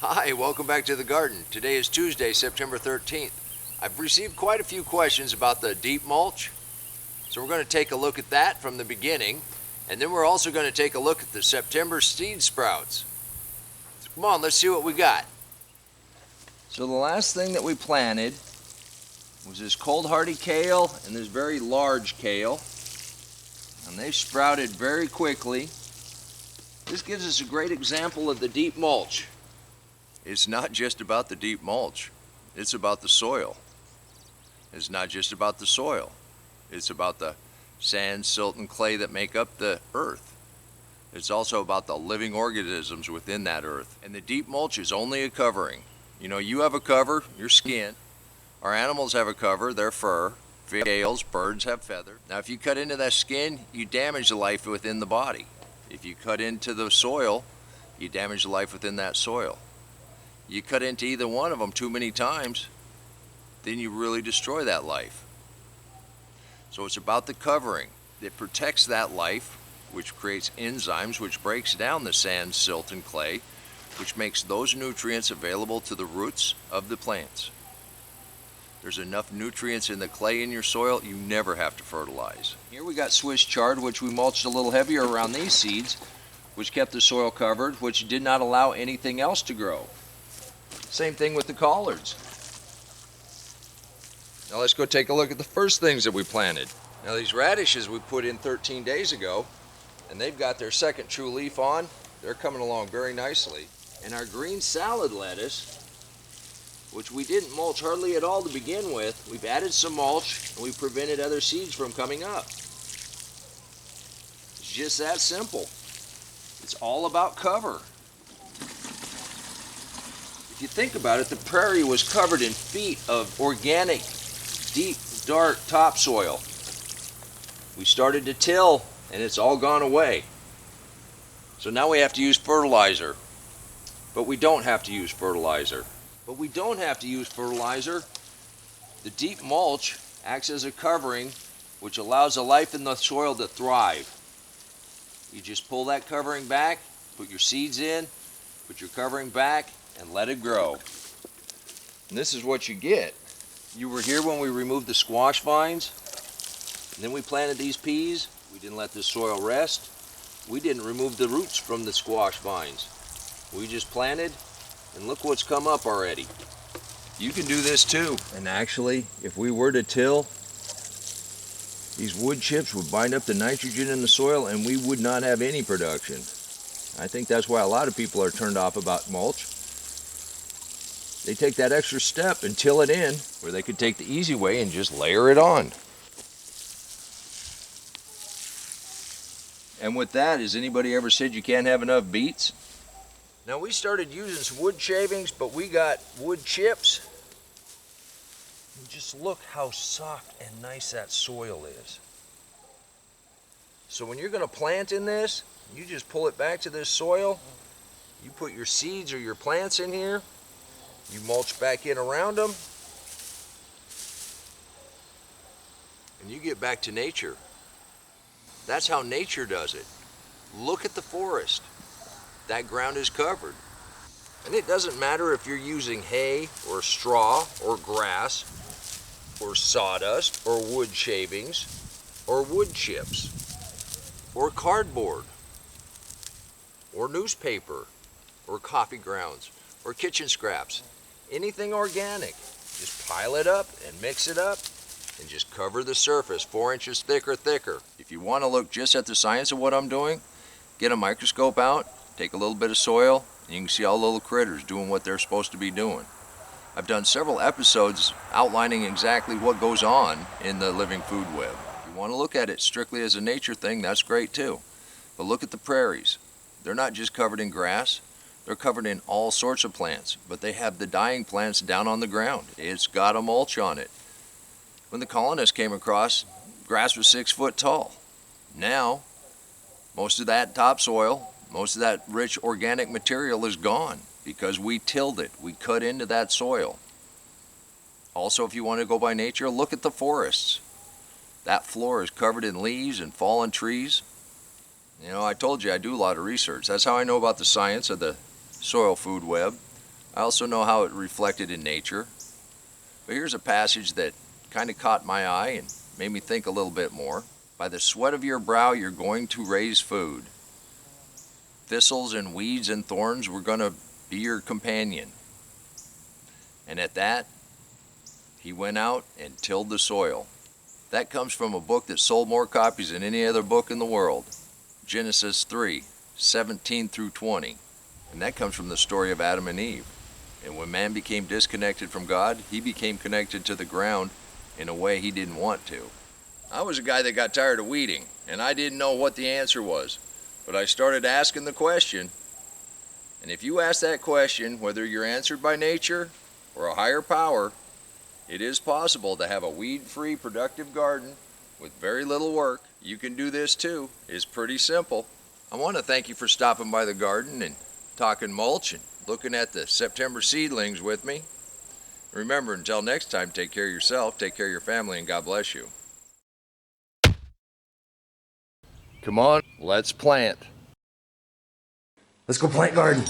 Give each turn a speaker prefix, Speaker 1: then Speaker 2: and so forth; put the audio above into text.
Speaker 1: Hi, welcome back to the garden. Today is Tuesday, September 13th. I've received quite a few questions about the deep mulch, so we're going to take a look at that from the beginning, and then we're also going to take a look at the September seed sprouts. So come on, let's see what we got. So the last thing that we planted was this cold hardy kale and this very large kale, and they sprouted very quickly. This gives us a great example of the deep mulch. It's not just about the deep mulch, it's about the soil. It's not just about the soil, it's about the sand, silt, and clay that make up the earth. It's also about the living organisms within that earth. And the deep mulch is only a covering. You know, you have a cover, your skin. Our animals have a cover, their fur. Scales, birds have feathers. Now if you cut into that skin, you damage the life within the body. If you cut into the soil, you damage the life within that soil. You cut into either one of them too many times, then you really destroy that life. So it's about the covering that protects that life, which creates enzymes, which breaks down the sand, silt, and clay, which makes those nutrients available to the roots of the plants. There's enough nutrients in the clay in your soil, you never have to fertilize. Here we got Swiss chard, which we mulched a little heavier around these seeds, which kept the soil covered, which did not allow anything else to grow. Same thing with the collards. Now let's go take a look at the first things that we planted. Now these radishes we put in 13 days ago, and they've got their second true leaf on. They're coming along very nicely. And our green salad lettuce, which we didn't mulch hardly at all to begin with, we've added some mulch and we've prevented other seeds from coming up. It's just that simple. It's all about cover. If you think about it, the prairie was covered in feet of organic, deep, dark topsoil. We started to till, and it's all gone away. So now we have to use fertilizer. But we don't have to use fertilizer. The deep mulch acts as a covering, which allows the life in the soil to thrive. You just pull that covering back, put your seeds in, put your covering back, and let it grow. And this is what you get. You were here when we removed the squash vines, and then we planted these peas. We didn't let the soil rest. We didn't remove the roots from the squash vines. We just planted, and look what's come up already. You can do this too. And actually, if we were to till, these wood chips would bind up the nitrogen in the soil and we would not have any production. I think that's why a lot of people are turned off about mulch. They take that extra step and till it in, where they could take the easy way and just layer it on. And with that, has anybody ever said you can't have enough beets? Now we started using some wood shavings, but we got wood chips. And just look how soft and nice that soil is. So when you're going to plant in this, you just pull it back to this soil. You put your seeds or your plants in here. You mulch back in around them. And you get back to nature. That's how nature does it. Look at the forest. That ground is covered. And it doesn't matter if you're using hay or straw or grass or sawdust or wood shavings or wood chips or cardboard or newspaper or coffee grounds or kitchen scraps. Anything organic. Just pile it up and mix it up and just cover the surface 4 inches thicker. If you want to look just at the science of what I'm doing, get a microscope out, take a little bit of soil, and you can see all the little critters doing what they're supposed to be doing. I've done several episodes outlining exactly what goes on in the living food web. If you want to look at it strictly as a nature thing, that's great too. But look at the prairies. They're not just covered in grass, they're covered in all sorts of plants, but they have the dying plants down on the ground. It's got a mulch on it. When the colonists came across, grass was 6 foot tall. Now, most of that topsoil, most of that rich organic material is gone because we tilled it. We cut into that soil. Also, if you want to go by nature, look at the forests. That floor is covered in leaves and fallen trees. You know, I told you I do a lot of research. That's how I know about the science of the soil food web. I also know how it reflected in nature. But here's a passage that kind of caught my eye and made me think a little bit more. By the sweat of your brow you're going to raise food. Thistles and weeds and thorns were going to be your companion. And at that, he went out and tilled the soil. That comes from a book that sold more copies than any other book in the world. Genesis 3:17 through 20. And that comes from the story of Adam and Eve. And when man became disconnected from God, he became connected to the ground in a way he didn't want to. I was a guy that got tired of weeding, and I didn't know what the answer was. But I started asking the question. And if you ask that question, whether you're answered by nature or a higher power, it is possible to have a weed-free, productive garden with very little work. You can do this too. It's pretty simple. I want to thank you for stopping by the garden and talking mulch and looking at the September seedlings with me. Remember, until next time, take care of yourself, take care of your family, and God bless you. Come on, let's plant.
Speaker 2: Let's go plant garden.